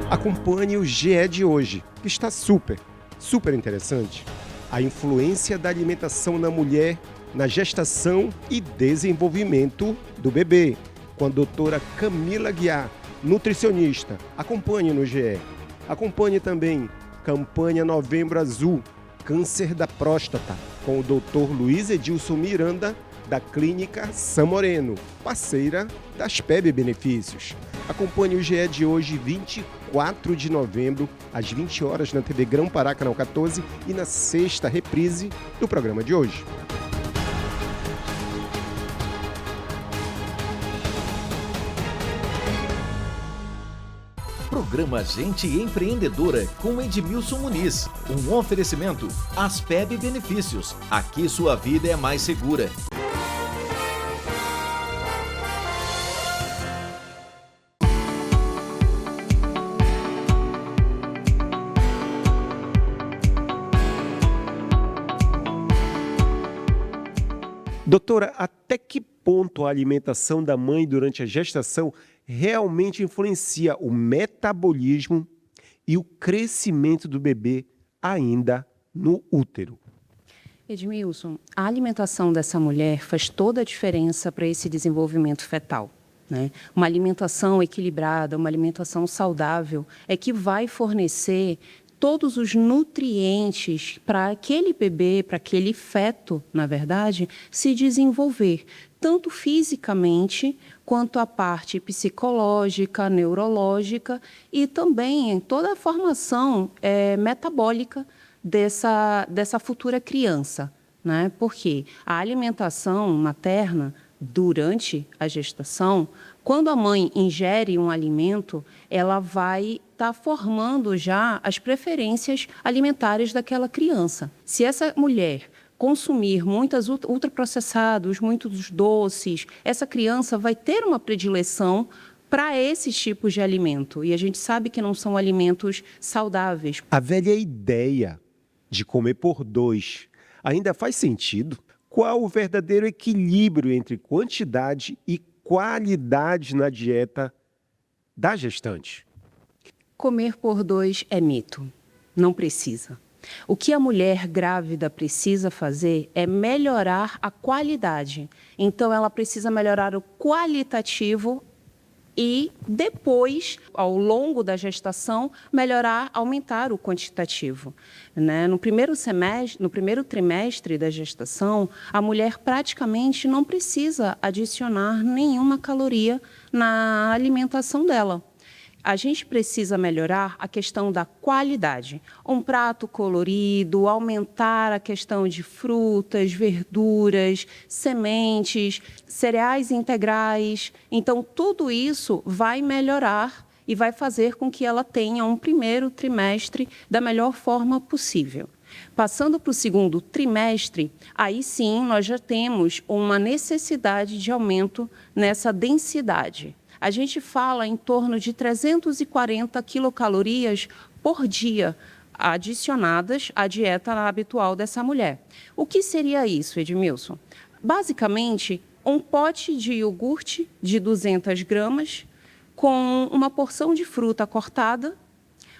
Acompanhe o GE de hoje, que está super interessante. A influência da alimentação na mulher na gestação e desenvolvimento do bebê, com a doutora Camila Guiar, nutricionista. Acompanhe no GE. Acompanhe também campanha Novembro Azul, câncer da próstata, com o doutor Luiz Edilson Miranda, da Clínica São Moreno, parceira das PEB Benefícios. Acompanhe o GE de hoje, 24 de novembro, às 20 horas, na TV Grão-Pará, canal 14, e na sexta reprise do programa de hoje. Programa Gente Empreendedora com Edmilson Muniz. Um oferecimento Aspeb Benefícios. Aqui sua vida é mais segura. Doutora, até que ponto a alimentação da mãe durante a gestação realmente influencia o metabolismo e o crescimento do bebê ainda no útero? Edmilson, a alimentação dessa mulher faz toda a diferença para esse desenvolvimento fetal, né? Uma alimentação equilibrada, uma alimentação saudável é que vai fornecer todos os nutrientes para aquele bebê, para aquele feto, na verdade, se desenvolver, tanto fisicamente quanto a parte psicológica, neurológica e também em toda a formação metabólica dessa futura criança, né? Porque a alimentação materna durante a gestação, quando a mãe ingere um alimento, ela vai estar formando já as preferências alimentares daquela criança. Se essa mulher consumir muitos ultraprocessados, muitos doces, essa criança vai ter uma predileção para esses tipos de alimento. E a gente sabe que não são alimentos saudáveis. A velha ideia de comer por dois ainda faz sentido? Qual o verdadeiro equilíbrio entre quantidade e qualidade na dieta da gestante? Comer por dois é mito. Não precisa. O que a mulher grávida precisa fazer é melhorar a qualidade. Então, ela precisa melhorar o qualitativo e depois, ao longo da gestação, aumentar o quantitativo, né? No primeiro trimestre da gestação, a mulher praticamente não precisa adicionar nenhuma caloria na alimentação dela. A gente precisa melhorar a questão da qualidade. Um prato colorido, aumentar a questão de frutas, verduras, sementes, cereais integrais. Então, tudo isso vai melhorar e vai fazer com que ela tenha um primeiro trimestre da melhor forma possível. Passando para o segundo trimestre, aí sim nós já temos uma necessidade de aumento nessa densidade. A gente fala em torno de 340 quilocalorias por dia adicionadas à dieta habitual dessa mulher. O que seria isso, Edmilson? Basicamente, um pote de iogurte de 200 gramas com uma porção de fruta cortada,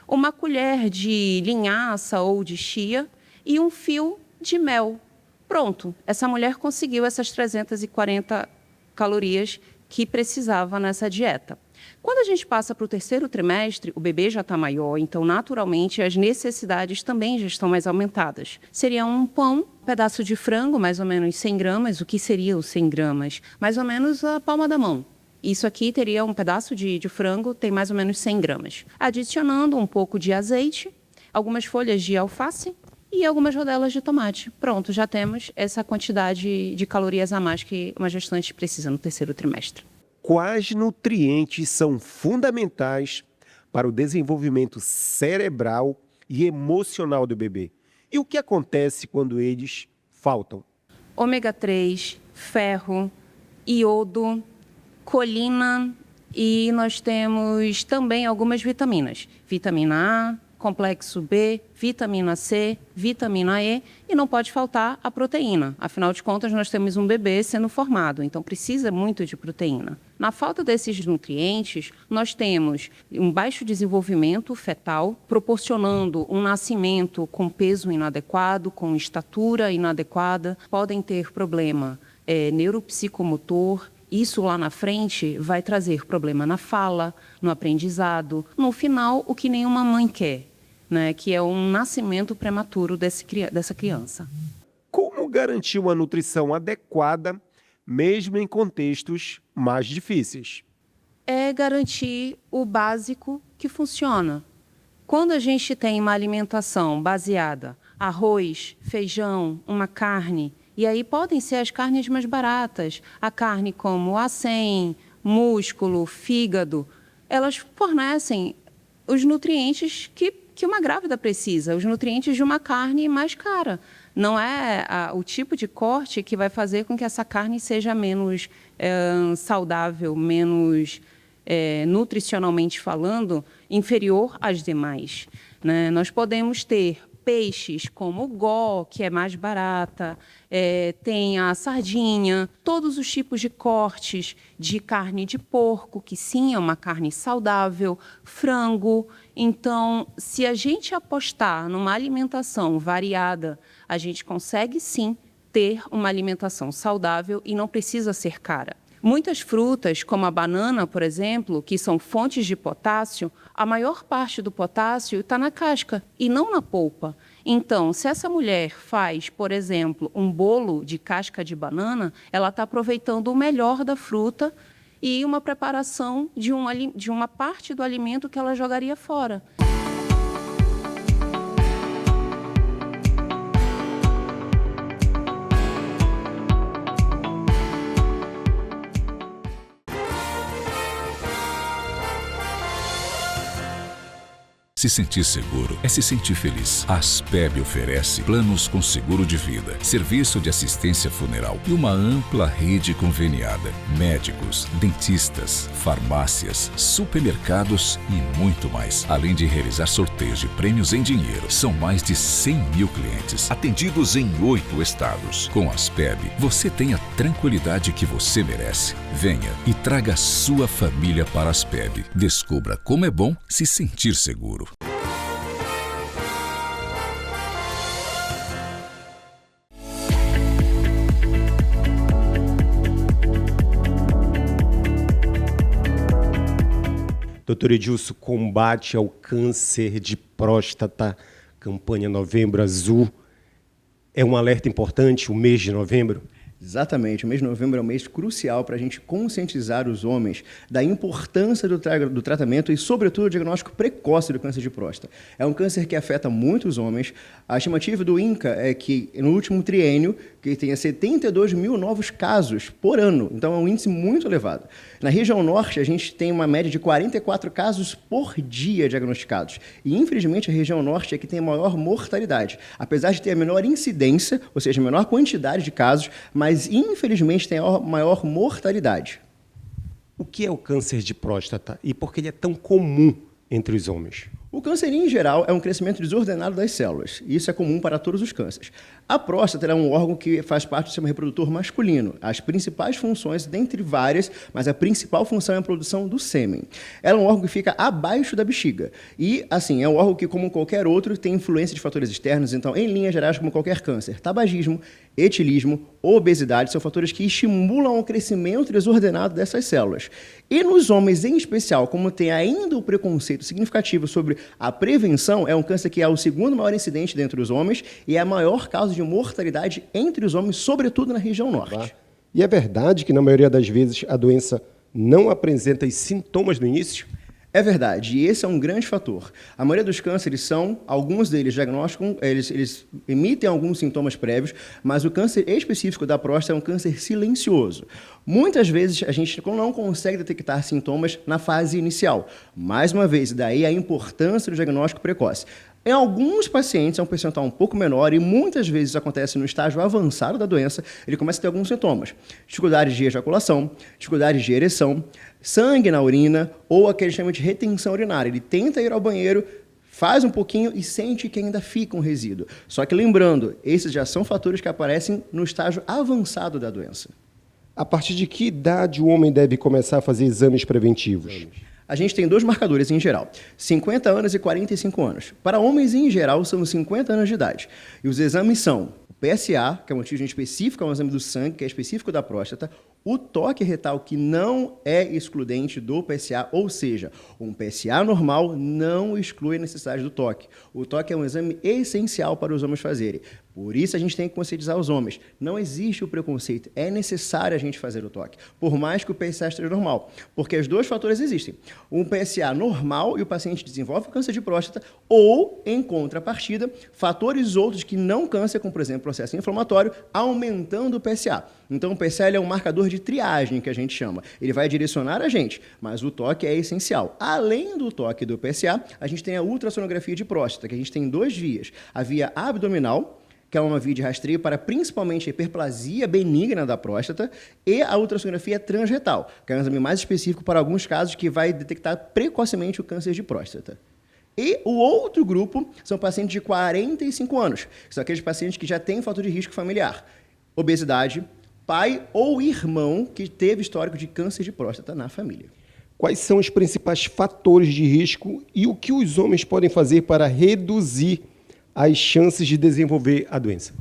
uma colher de linhaça ou de chia e um fio de mel. Pronto, essa mulher conseguiu essas 340 calorias que precisava nessa dieta. Quando a gente passa para o terceiro trimestre, o bebê já está maior, então, naturalmente, as necessidades também já estão mais aumentadas. Seria um pão, um pedaço de frango, mais ou menos 100 gramas. O que seria os 100 gramas? Mais ou menos a palma da mão. Isso aqui teria um pedaço de frango, tem mais ou menos 100 gramas. Adicionando um pouco de azeite, algumas folhas de alface e algumas rodelas de tomate. Pronto, já temos essa quantidade de calorias a mais que uma gestante precisa no terceiro trimestre. Quais nutrientes são fundamentais para o desenvolvimento cerebral e emocional do bebê? E o que acontece quando eles faltam? Ômega 3, ferro, iodo, colina e nós temos também algumas vitaminas. Vitamina A, complexo B, vitamina C, vitamina E e não pode faltar a proteína. Afinal de contas, nós temos um bebê sendo formado, então precisa muito de proteína. Na falta desses nutrientes, nós temos um baixo desenvolvimento fetal, proporcionando um nascimento com peso inadequado, com estatura inadequada, podem ter problema neuropsicomotor. Isso lá na frente vai trazer problema na fala, no aprendizado, no final, o que nenhuma mãe quer, né? Que é um nascimento prematuro dessa criança. Como garantir uma nutrição adequada, mesmo em contextos mais difíceis? É garantir o básico que funciona. Quando a gente tem uma alimentação baseada em arroz, feijão, uma carne, e aí podem ser as carnes mais baratas, a carne como acém, músculo, fígado, elas fornecem os nutrientes que uma grávida precisa, os nutrientes de uma carne mais cara. Não é o tipo de corte que vai fazer com que essa carne seja menos saudável, menos nutricionalmente falando, inferior às demais, né? Nós podemos ter peixes como o gó, que é mais barata, tem a sardinha, todos os tipos de cortes de carne de porco, que sim é uma carne saudável, frango. Então, se a gente apostar numa alimentação variada, a gente consegue sim ter uma alimentação saudável e não precisa ser cara. Muitas frutas, como a banana, por exemplo, que são fontes de potássio, a maior parte do potássio está na casca e não na polpa. Então, se essa mulher faz, por exemplo, um bolo de casca de banana, ela está aproveitando o melhor da fruta e uma preparação de uma parte do alimento que ela jogaria fora. Se sentir seguro é se sentir feliz. A Aspeb oferece planos com seguro de vida, serviço de assistência funeral e uma ampla rede conveniada. Médicos, dentistas, farmácias, supermercados e muito mais. Além de realizar sorteios de prêmios em dinheiro. São mais de 100 mil clientes, atendidos em 8 estados. Com a Aspeb, você tem a tranquilidade que você merece. Venha e traga a sua família para a Aspeb. Descubra como é bom se sentir seguro. Doutor Edilson, combate ao câncer de próstata, campanha Novembro Azul, é um alerta importante, o mês de novembro? Exatamente, o mês de novembro é um mês crucial para a gente conscientizar os homens da importância do tratamento e, sobretudo, o diagnóstico precoce do câncer de próstata. É um câncer que afeta muitos homens. A estimativa do INCA é que, no último triênio, que tenha 72 mil novos casos por ano. Então, é um índice muito elevado. Na região norte, a gente tem uma média de 44 casos por dia diagnosticados. E, infelizmente, a região norte é que tem a maior mortalidade. Apesar de ter a menor incidência, ou seja, a menor quantidade de casos, mas, infelizmente, tem a maior mortalidade. O que é o câncer de próstata e por que ele é tão comum entre os homens? O câncer, em geral, é um crescimento desordenado das células, e isso é comum para todos os cânceres. A próstata é um órgão que faz parte do sistema reprodutor masculino. As principais funções, dentre várias, mas a principal função é a produção do sêmen. Ela é um órgão que fica abaixo da bexiga. E, assim, é um órgão que, como qualquer outro, tem influência de fatores externos. Então, em linhas gerais, como qualquer câncer, tabagismo, etilismo, obesidade são fatores que estimulam o crescimento desordenado dessas células. E nos homens, em especial, como tem ainda o preconceito significativo sobre a prevenção, é um câncer que é o segundo maior incidente dentre os homens e é a maior causa de mortalidade entre os homens, sobretudo na região norte. E é verdade que, na maioria das vezes, a doença não apresenta os sintomas no início? É verdade, e esse é um grande fator. A maioria dos cânceres alguns deles diagnosticam, eles emitem alguns sintomas prévios, mas o câncer específico da próstata é um câncer silencioso. Muitas vezes a gente não consegue detectar sintomas na fase inicial. Mais uma vez, daí a importância do diagnóstico precoce. Em alguns pacientes é um percentual um pouco menor e muitas vezes isso acontece no estágio avançado da doença, ele começa a ter alguns sintomas. Dificuldades de ejaculação, dificuldades de ereção, sangue na urina ou aquele que chama de retenção urinária. Ele tenta ir ao banheiro, faz um pouquinho e sente que ainda fica um resíduo. Só que lembrando, esses já são fatores que aparecem no estágio avançado da doença. A partir de que idade o homem deve começar a fazer exames preventivos? A gente tem 2 marcadores em geral, 50 anos e 45 anos. Para homens, em geral, são 50 anos de idade. E os exames são o PSA, que é um antígeno específico, é um exame do sangue, que é específico da próstata, o toque retal, que não é excludente do PSA, ou seja, um PSA normal não exclui a necessidade do toque. O toque é um exame essencial para os homens fazerem. Por isso a gente tem que conscientizar os homens. Não existe o preconceito, é necessário a gente fazer o toque, por mais que o PSA esteja normal, porque os 2 fatores existem. Um PSA normal e o paciente desenvolve câncer de próstata, ou, em contrapartida, fatores outros que não câncer, como por exemplo processo inflamatório, aumentando o PSA. Então o PSA é um marcador de triagem, que a gente chama. Ele vai direcionar a gente, mas o toque é essencial. Além do toque do PSA, a gente tem a ultrassonografia de próstata, que a gente tem 2 vias. A via abdominal, que é uma via de rastreio para principalmente a hiperplasia benigna da próstata, e a ultrassonografia transretal, que é um exame mais específico para alguns casos que vai detectar precocemente o câncer de próstata. E o outro grupo são pacientes de 45 anos, que são aqueles pacientes que já têm fator de risco familiar, obesidade, pai ou irmão que teve histórico de câncer de próstata na família. Quais são os principais fatores de risco e o que os homens podem fazer para reduzir as chances de desenvolver a doença?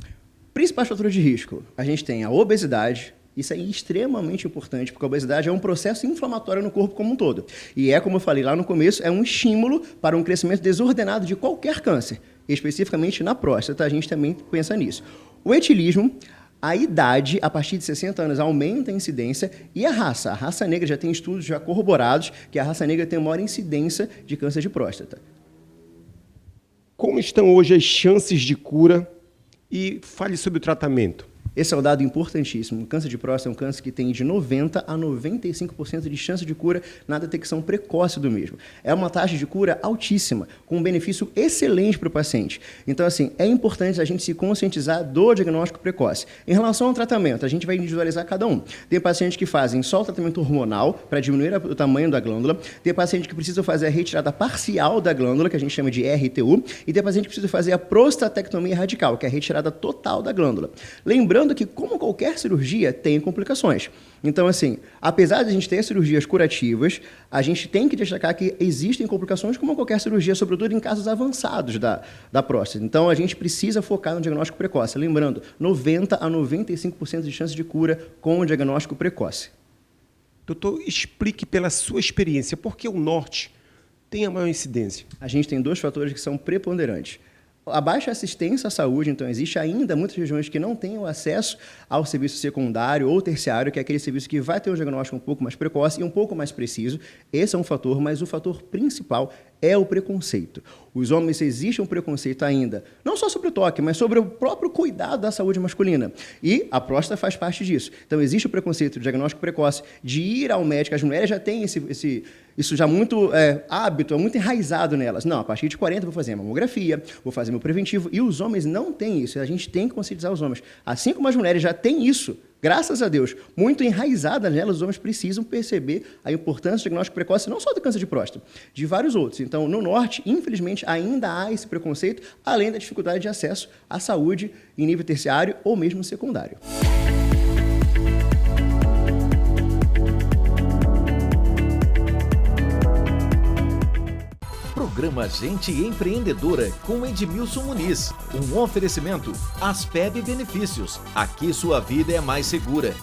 Principais fatores de risco. A gente tem a obesidade. Isso é extremamente importante, porque a obesidade é um processo inflamatório no corpo como um todo. E é, como eu falei lá no começo, é um estímulo para um crescimento desordenado de qualquer câncer. Especificamente na próstata, a gente também pensa nisso. O etilismo, a idade, a partir de 60 anos, aumenta a incidência. E a raça. A raça negra já tem estudos já corroborados que a raça negra tem maior incidência de câncer de próstata. Como estão hoje as chances de cura? E fale sobre o tratamento. Esse é um dado importantíssimo. O câncer de próstata é um câncer que tem de 90% a 95% de chance de cura na detecção precoce do mesmo. É uma taxa de cura altíssima, com um benefício excelente para o paciente. Então, assim, é importante a gente se conscientizar do diagnóstico precoce. Em relação ao tratamento, a gente vai individualizar cada um. Tem pacientes que fazem só o tratamento hormonal para diminuir o tamanho da glândula. Tem paciente que precisa fazer a retirada parcial da glândula, que a gente chama de RTU. E tem paciente que precisa fazer a prostatectomia radical, que é a retirada total da glândula. Lembrando que, como qualquer cirurgia, tem complicações. Então, assim, apesar de a gente ter cirurgias curativas, a gente tem que destacar que existem complicações como qualquer cirurgia, sobretudo em casos avançados da próstata. Então, a gente precisa focar no diagnóstico precoce. Lembrando, 90% a 95% de chance de cura com o diagnóstico precoce. Doutor, explique pela sua experiência por que o norte tem a maior incidência. A gente tem 2 fatores que são preponderantes. A baixa assistência à saúde, então, existe ainda muitas regiões que não têm o acesso ao serviço secundário ou terciário, que é aquele serviço que vai ter um diagnóstico um pouco mais precoce e um pouco mais preciso. Esse é um fator, mas o fator principal é o preconceito. Os homens, existe um preconceito ainda, não só sobre o toque, mas sobre o próprio cuidado da saúde masculina. E a próstata faz parte disso. Então, existe o preconceito do diagnóstico precoce, de ir ao médico. As mulheres já têm isso já muito hábito, é muito enraizado nelas. Não, a partir de 40 vou fazer a mamografia, vou fazer meu preventivo. E os homens não têm isso. A gente tem que conscientizar os homens. Assim como as mulheres já têm isso, graças a Deus, muito enraizada nelas, os homens precisam perceber a importância do diagnóstico precoce, não só do câncer de próstata, de vários outros. Então, no norte, infelizmente, ainda há esse preconceito, além da dificuldade de acesso à saúde em nível terciário ou mesmo secundário. Programa Gente Empreendedora com Edmilson Muniz. Um oferecimento Aspeb Benefícios. Aqui sua vida é mais segura.